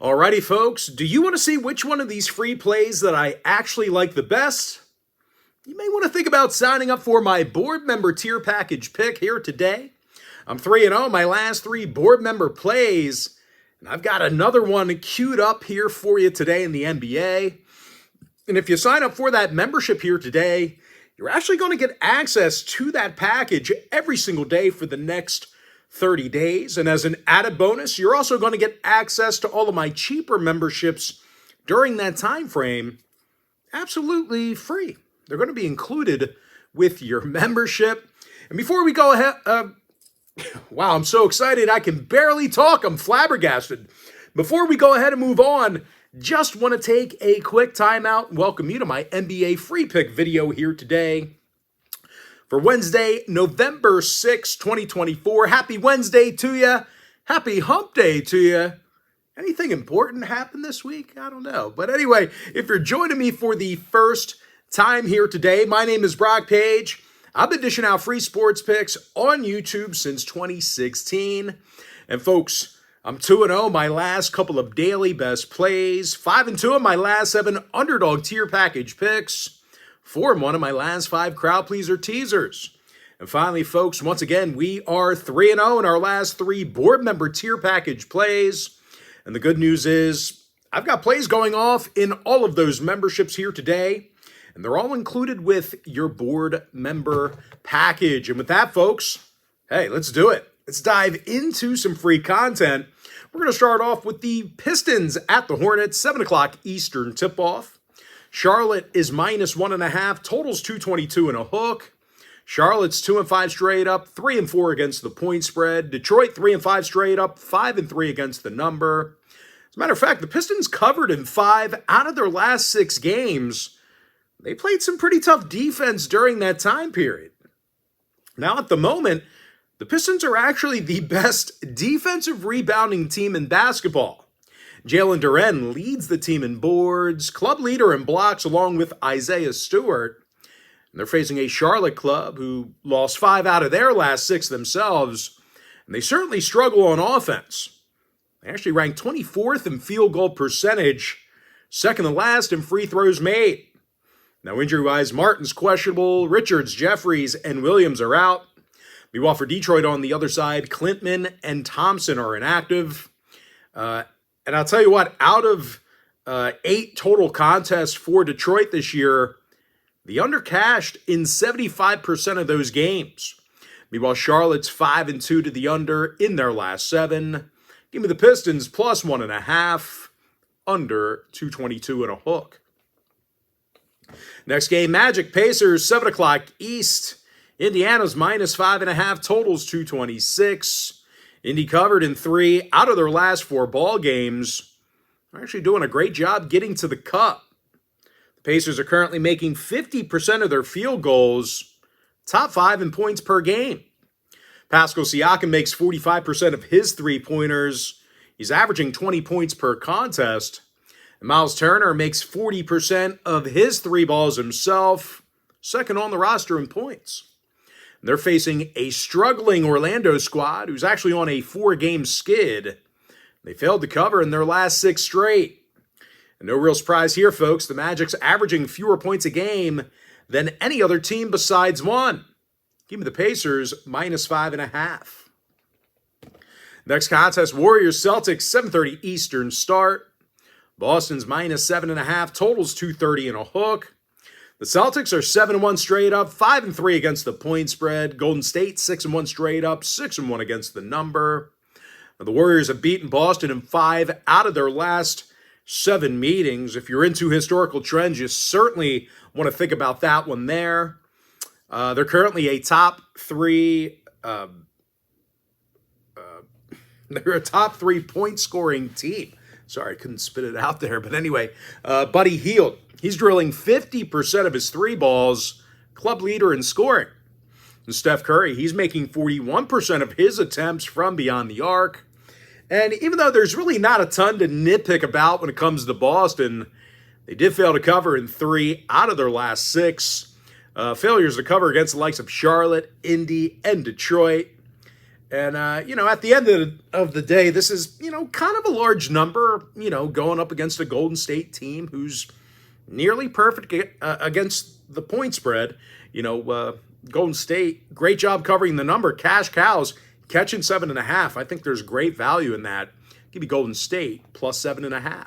Alrighty, folks, do you want to see which one of these free plays that I actually like the best? You may want to think about signing up for my board member tier package pick here today. I'm 3-0, my last 3 board member plays, and I've got another one queued up here for you today in the NBA. And if you sign up for that membership here today, you're actually going to get access to that package every single day for the next 30 days. And as an added bonus, you're also going to get access to all of my cheaper memberships during that time frame absolutely free. They're going to be included with your membership. And before we go ahead, wow, I'm so excited I can barely talk. I'm flabbergasted. Before we go ahead and move on, just want to take a quick timeout and welcome you to my NBA free pick video here today. For Wednesday, November 6, 2024. Happy Wednesday to you. Happy hump day to you. Anything important happened this week? I don't know. But anyway, if you're joining me for the first time here today, my name is Brock Page. I've been dishing out free sports picks on YouTube since 2016. And folks, I'm 2-0 my last couple of daily best plays, 5-2 in my last 7 underdog tier package picks, 4-1 in my last 5 crowd pleaser teasers. And finally, folks, once again, we are 3-0 in our last 3 board member tier package plays. And the good news is I've got plays going off in all of those memberships here today. And they're all included with your board member package. And with that, folks, hey, let's do it. Let's dive into some free content. We're going to start off with the Pistons at the Hornets, 7 o'clock Eastern tip-off. Charlotte is -1.5, totals 222 and a hook. Charlotte's 2-5 straight up, 3-4 against the point spread. Detroit 3-5 straight up, 5-3 against the number. As a matter of fact, the Pistons covered in 5 out of their last 6 games. They played some pretty tough defense during that time period. Now, at the moment, the Pistons are actually the best defensive rebounding team in basketball. Jalen Duren leads the team in boards, club leader in blocks along with Isaiah Stewart. And they're facing a Charlotte club who lost 5 out of their last 6 themselves. And they certainly struggle on offense. They actually ranked 24th in field goal percentage, second to last in free throws made. Now, injury-wise, Martin's questionable, Richards, Jeffries, and Williams are out. Meanwhile, for Detroit on the other side, Clintman and Thompson are inactive. And I'll tell you what, out of 8 total contests for Detroit this year, the under cashed in 75% of those games. Meanwhile, Charlotte's 5-2 to the under in their last 7. Give me the Pistons +1.5, under 222 and a hook. Next game, Magic Pacers, 7 o'clock East. Indiana's -5.5, totals 226. Indy covered in 3 out of their last 4 ball games. They're actually doing a great job getting to the cup. The Pacers are currently making 50% of their field goals, top 5 in points per game. Pascal Siakam makes 45% of his three-pointers. He's averaging 20 points per contest. And Miles Turner makes 40% of his 3 balls himself, second on the roster in points. They're facing a struggling Orlando squad who's actually on a 4-game skid. They failed to cover in their last 6 straight. And no real surprise here, folks. The Magic's averaging fewer points a game than any other team besides one. Give me the Pacers -5.5. Next contest, Warriors Celtics, 7:30 Eastern start. Boston's -7.5, totals 230 and a hook. The Celtics are 7-1 straight up, 5-3 against the point spread. Golden State 6-1 straight up, 6-1 against the number. Now, the Warriors have beaten Boston in 5 out of their last 7 meetings. If you're into historical trends, you certainly want to think about that one there. They're currently a top 3. They're a top 3 point scoring team. Sorry, I couldn't spit it out there. But anyway, Buddy Hield. He's drilling 50% of his 3 balls, club leader in scoring. And Steph Curry, he's making 41% of his attempts from beyond the arc. And even though there's really not a ton to nitpick about when it comes to Boston, they did fail to cover in 3 out of their last 6. Failures to cover against the likes of Charlotte, Indy, and Detroit. And, at the end of the day, this is, kind of a large number, going up against a Golden State team who's nearly perfect against the point spread. Golden State, great job covering the number. Cash cows catching 7.5. I think there's great value in that. Give me Golden State plus 7.5.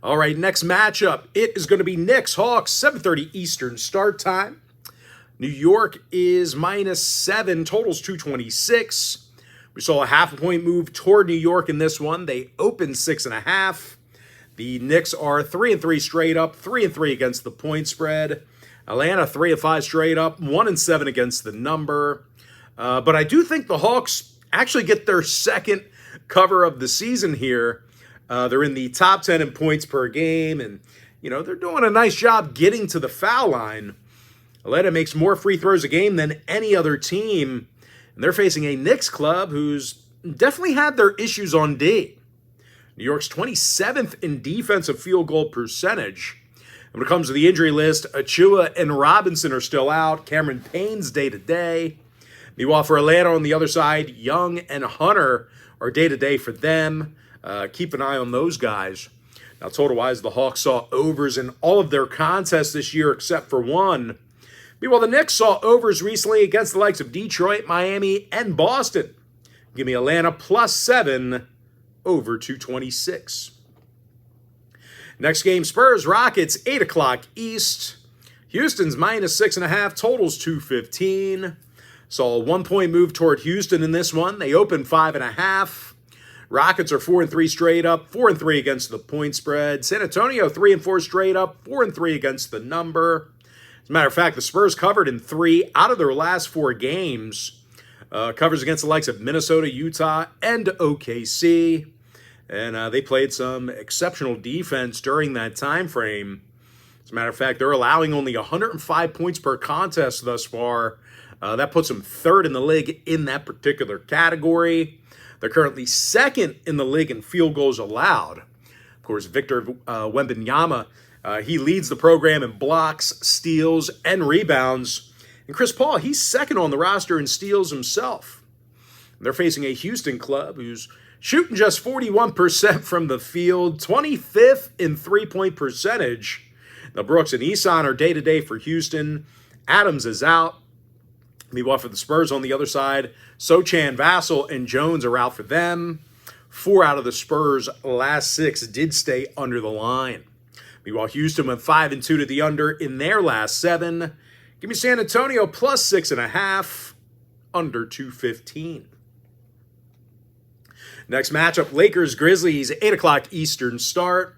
All right, next matchup. It is going to be Knicks Hawks, 7:30 Eastern start time. New York is -7, totals 226. We saw a half a point move toward New York in this one. They opened 6.5. The Knicks are 3-3 straight up, 3-3 against the point spread. Atlanta 3-5 straight up, 1-7 against the number. But I do think the Hawks actually get their second cover of the season here. They're in the top 10 in points per game, and they're doing a nice job getting to the foul line. Atlanta makes more free throws a game than any other team, and they're facing a Knicks club who's definitely had their issues on D. New York's 27th in defensive field goal percentage. And when it comes to the injury list, Achua and Robinson are still out. Cameron Payne's day-to-day. Meanwhile, for Atlanta on the other side, Young and Hunter are day-to-day for them. Keep an eye on those guys. Now, total-wise, the Hawks saw overs in all of their contests this year except for one. Meanwhile, the Knicks saw overs recently against the likes of Detroit, Miami, and Boston. Give me Atlanta plus 7 over 226. Next game, Spurs Rockets, 8 o'clock East. Houston's -6.5, totals 215. Saw a 1-point move toward Houston in this one. They opened 5.5. Rockets are 4-3 straight up, 4-3 against the point spread. San Antonio 3-4 straight up, 4-3 against the number. As a matter of fact, the Spurs covered in 3 out of their last 4 games. Covers against the likes of Minnesota, Utah, and OKC. And they played some exceptional defense during that time frame. As a matter of fact, they're allowing only 105 points per contest thus far. That puts them 3rd in the league in that particular category. They're currently 2nd in the league in field goals allowed. Of course, Victor Wembanyama, he leads the program in blocks, steals, and rebounds. And Chris Paul, he's 2nd on the roster in steals himself. And they're facing a Houston club who's shooting just 41% from the field, 25th in three-point percentage. Now, Brooks and Eason are day-to-day for Houston. Adams is out. Meanwhile, for the Spurs on the other side, Sochan, Vassell, and Jones are out for them. 4 out of the Spurs' last 6 did stay under the line. Meanwhile, Houston went 5-2 to the under in their last 7. Give me San Antonio plus 6.5, under 215. Next matchup, Lakers Grizzlies, 8 o'clock Eastern start.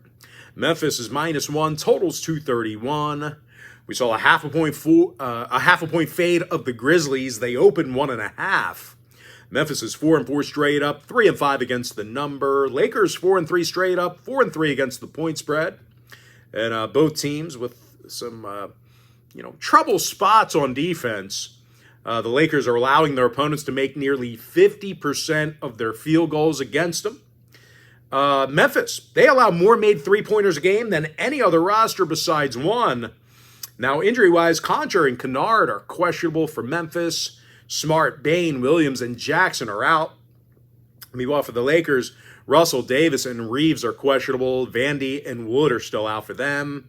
Memphis is -1, totals 231. We saw a half a point fade of the Grizzlies. They opened 1.5. Memphis is 4-4 straight up, 3-5 against the number. Lakers 4-3 straight up, 4-3 against the point spread. And both teams with some trouble spots on defense. The Lakers are allowing their opponents to make nearly 50% of their field goals against them. Memphis, they allow more made three-pointers a game than any other roster besides one. Now, injury-wise, Conjure and Kennard are questionable for Memphis. Smart, Bain, Williams, and Jackson are out. Meanwhile, for the Lakers, Russell, Davis, and Reeves are questionable. Vandy and Wood are still out for them.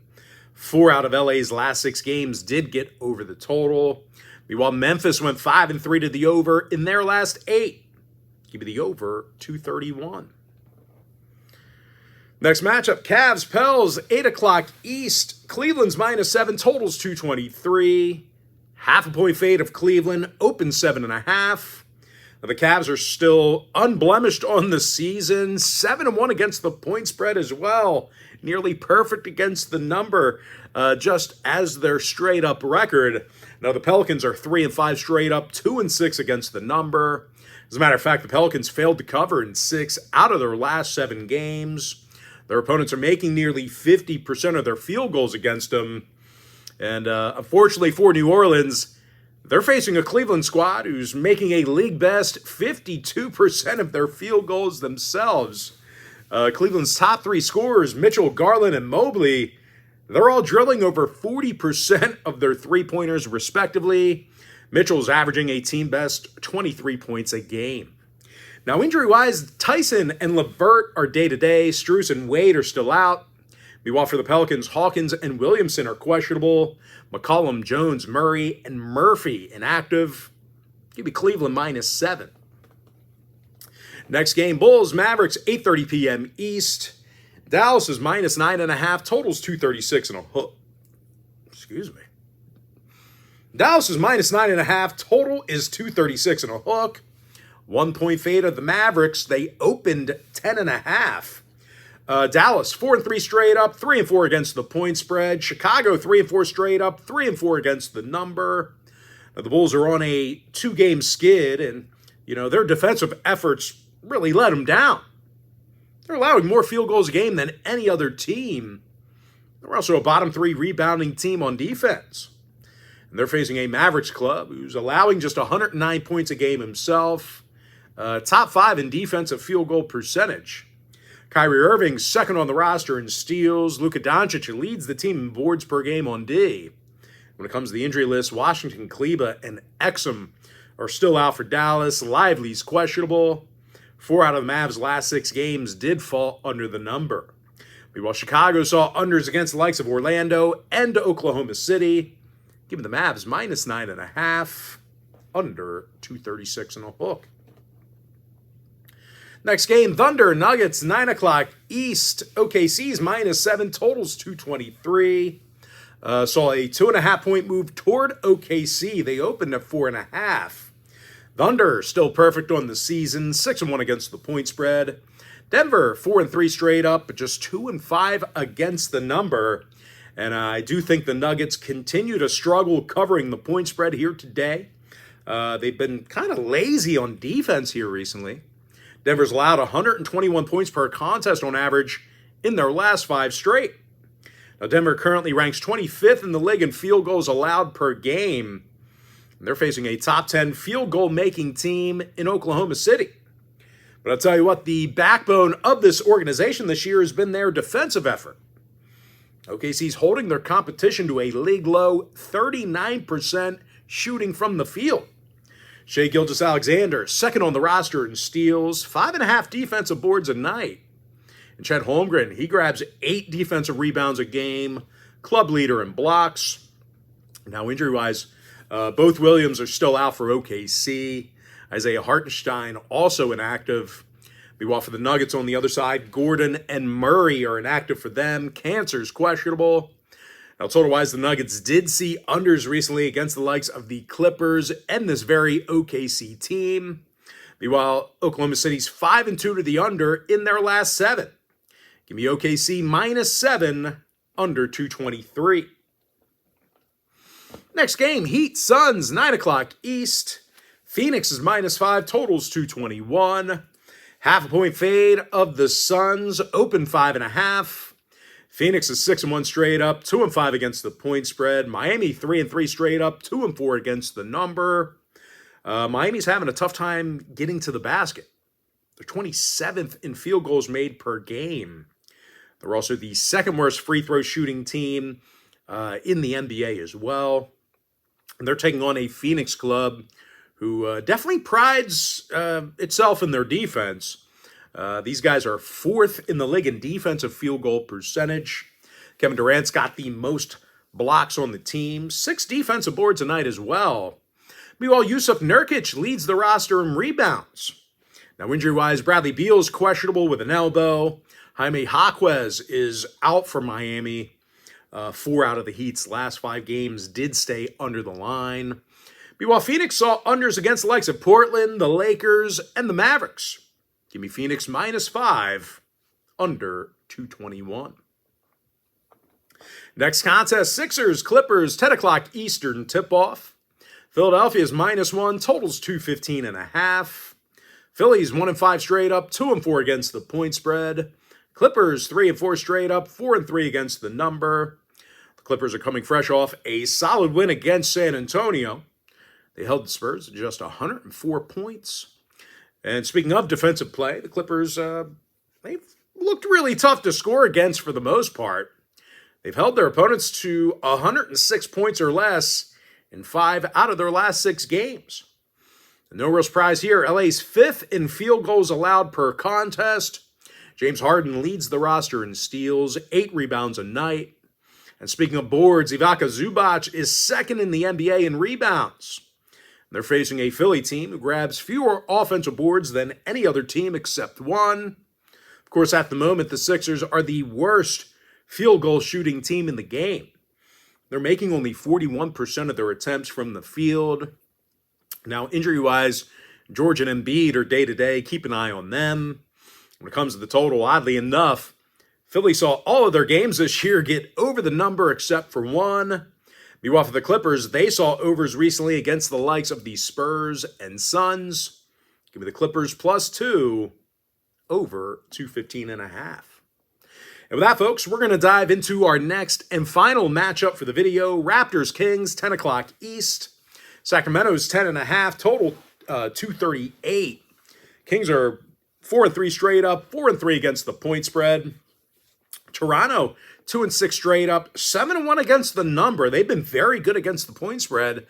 4 out of LA's last 6 games did get over the total. Meanwhile, Memphis went 5-3 to the over in their last 8. Give me the over 231. Next matchup, Cavs, Pels, 8 o'clock East. Cleveland's -7, totals 223. Half a point fade of Cleveland, open 7.5. Now, the Cavs are still unblemished on the season, 7-1 against the point spread as well. Nearly perfect against the number, just as their straight-up record. Now, the Pelicans are 3-5 straight up, 2-6 against the number. As a matter of fact, the Pelicans failed to cover in 6 out of their last 7 games. Their opponents are making nearly 50% of their field goals against them. And unfortunately for New Orleans, they're facing a Cleveland squad who's making a league-best 52% of their field goals themselves. Cleveland's top 3 scorers, Mitchell, Garland, and Mobley, they're all drilling over 40% of their three-pointers respectively. Mitchell's averaging a team best 23 points a game. Now, injury-wise, Tyson and LeVert are day-to-day. Strus and Wade are still out. Meanwhile, for the Pelicans, Hawkins and Williamson are questionable. McCollum, Jones, Murray, and Murphy inactive. Give me Cleveland -7. Next game, Bulls, Mavericks, 8:30 p.m. East. Dallas is -9.5. Totals 236 and a hook. Excuse me. Dallas is -9.5. Total is 236 and a hook. 1 point fade of the Mavericks. They opened 10.5. Dallas 4-3 straight up, 3-4 against the point spread. Chicago 3-4 straight up, 3-4 against the number. Now, the Bulls are on a 2-game skid, and their defensive efforts really let them down. They're allowing more field goals a game than any other team. They're also a bottom 3 rebounding team on defense. And they're facing a Mavericks club who's allowing just 109 points a game himself. Top 5 in defensive field goal percentage. Kyrie Irving's second on the roster in steals. Luka Doncic leads the team in boards per game on D. When it comes to the injury list, Washington, Kleba, and Exum are still out for Dallas. Lively's questionable. 4 out of the Mavs' last 6 games did fall under the number. Meanwhile, Chicago saw unders against the likes of Orlando and Oklahoma City. Giving the Mavs -9.5, under 236 and a hook. Next game, Thunder, Nuggets, 9 o'clock East. OKC's -7, totals 223. Saw a 2.5 point move toward OKC. They opened at 4.5. Thunder still perfect on the season, 6-1 against the point spread. Denver 4-3 straight up, but just 2-5 against the number. And I do think the Nuggets continue to struggle covering the point spread here today. They've been kind of lazy on defense here recently. Denver's allowed 121 points per contest on average in their last 5 straight. Now, Denver currently ranks 25th in the league in field goals allowed per game. And they're facing a top 10 field goal making team in Oklahoma City. But I'll tell you what, the backbone of this organization this year has been their defensive effort. OKC's holding their competition to a league-low 39% shooting from the field. Shai Gilgeous-Alexander, second on the roster in steals, 5.5 defensive boards a night. And Chet Holmgren, he grabs 8 defensive rebounds a game, club leader in blocks. Now, injury-wise, both Williams are still out for OKC. Isaiah Hartenstein also inactive. Meanwhile, for the Nuggets on the other side, Gordon and Murray are inactive for them. Cancer's questionable. Now, total-wise, the Nuggets did see unders recently against the likes of the Clippers and this very OKC team. Meanwhile, Oklahoma City's 5-2 to the under in their last 7. Give me OKC -7, under 223. Next game, Heat, Suns, 9 o'clock East. Phoenix is -5, totals 221. 0.5 point fade of the Suns, open 5.5. Phoenix is 6-1 straight up, 2-5 against the point spread. Miami 3-3 straight up, 2-4 against the number. Miami's having a tough time getting to the basket. They're 27th in field goals made per game. They're also the second worst free throw shooting team in the NBA as well. And they're taking on a Phoenix club who definitely prides itself in their defense. These guys are 4th in the league in defensive field goal percentage. Kevin Durant's got the most blocks on the team, 6 defensive boards a night as well. Meanwhile, Yusuf Nurkic leads the roster in rebounds. Now, injury-wise, Bradley Beal's questionable with an elbow. Jaime Jaquez is out for Miami. 4 out of the Heat's last 5 games did stay under the line. Meanwhile, Phoenix saw unders against the likes of Portland, the Lakers, and the Mavericks. Give me Phoenix -5, under 221. Next contest, Sixers, Clippers, 10 o'clock Eastern tip-off. Philadelphia's -1, totals 215.5. Philly's 1-5 straight up, 2-4 against the point spread. Clippers 3-4 straight up, 4-3 against the number. The Clippers are coming fresh off a solid win against San Antonio. They held the Spurs to just 104 points. And speaking of defensive play, the Clippers, they've looked really tough to score against for the most part. They've held their opponents to 106 points or less in 5 out of their last 6 games. No real surprise here. LA's 5th in field goals allowed per contest. James Harden leads the roster in steals, 8 rebounds a night. And speaking of boards, Ivica Zubac is 2nd in the NBA in rebounds. They're facing a Philly team who grabs fewer offensive boards than any other team except one. Of course, at the moment, the Sixers are the worst field goal shooting team in the game. They're making only 41% of their attempts from the field. Now, injury-wise, George and Embiid are day-to-day. Keep an eye on them. When it comes to the total, oddly enough, Philly saw all of their games this year get over the number except for one. Meanwhile, for the Clippers, they saw overs recently against the likes of the Spurs and Suns. Give me the Clippers +2, over 215.5. And with that, folks, we're going to dive into our next and final matchup for the video. Raptors-Kings, 10 o'clock East. Sacramento's 10.5, total 238. Kings are 4-3 straight up, 4-3 against the point spread. Toronto, 2-6 straight up, 7-1 against the number. They've been very good against the point spread.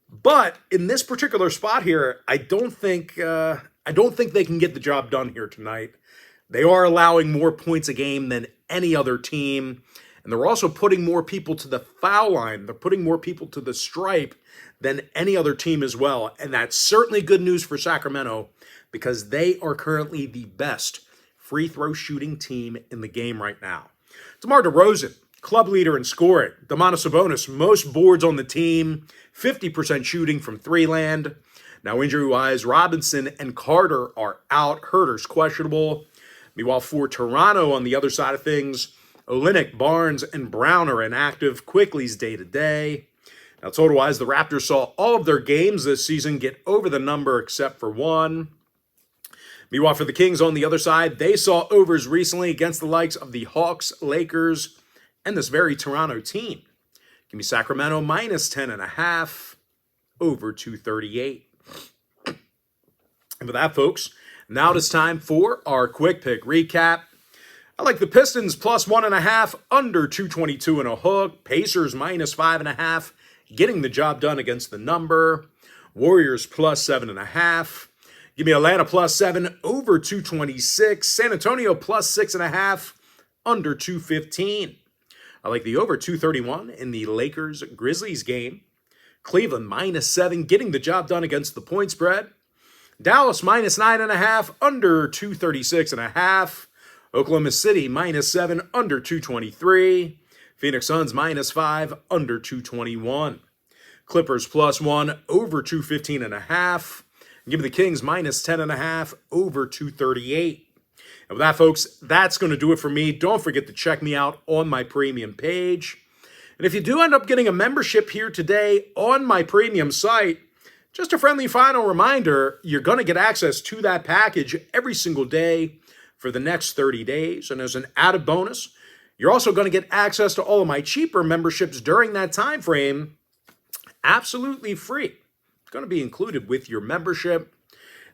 But in this particular spot here, I don't think they can get the job done here tonight. They are allowing more points a game than any other team. And they're also putting more people to the foul line. They're putting more people to the stripe than any other team as well. And that's certainly good news for Sacramento because they are currently the best free throw shooting team in the game right now. DeMar DeRozan, club leader in scoring. Domantas Sabonis, most boards on the team, 50% shooting from three land. Now injury-wise, Robinson and Carter are out. Herter's questionable. Meanwhile, for Toronto on the other side of things, Olynyk, Barnes, and Brown are inactive. Quickly's day-to-day. Now, total-wise, the Raptors saw all of their games this season get over the number except for one. Meanwhile, for the Kings on the other side, they saw overs recently against the likes of the Hawks, Lakers, and this very Toronto team. Give me Sacramento -10.5, over 238. And with that, folks, now it is time for our quick pick recap. I like the Pistons +1.5, under 222 and a hook. Pacers -5.5, getting the job done against the number. Warriors +7.5. Give me Atlanta +7, over 226. San Antonio +6.5, under 215. I like the over 231 in the Lakers-Grizzlies game. Cleveland -7, getting the job done against the point spread. Dallas -9.5, under 236.5. Oklahoma City -7, under 223. Phoenix Suns -5, under 221. Clippers +1, over 215.5. Give me the Kings -10.5, over 238. And with that, folks, that's going to do it for me. Don't forget to check me out on my premium page. And if you do end up getting a membership here today on my premium site, just a friendly final reminder, you're going to get access to that package every single day for the next 30 days. And as an added bonus, you're also going to get access to all of my cheaper memberships during that time frame, absolutely free. It's going to be included with your membership.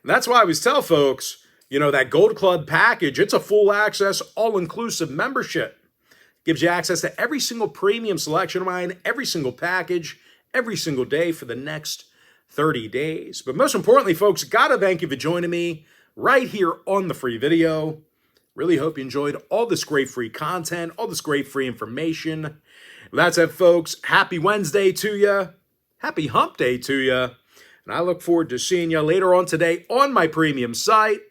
And that's why I always tell folks, that Gold Club package, it's a full access, all-inclusive membership. Gives you access to every single premium selection of mine, every single package, every single day for the next 30 days. But most importantly, folks, gotta thank you for joining me right here on the free video. Really hope you enjoyed all this great free content, all this great free information. That's it, folks. Happy Wednesday to you. Happy hump day to you. And I look forward to seeing you later on today on my premium site.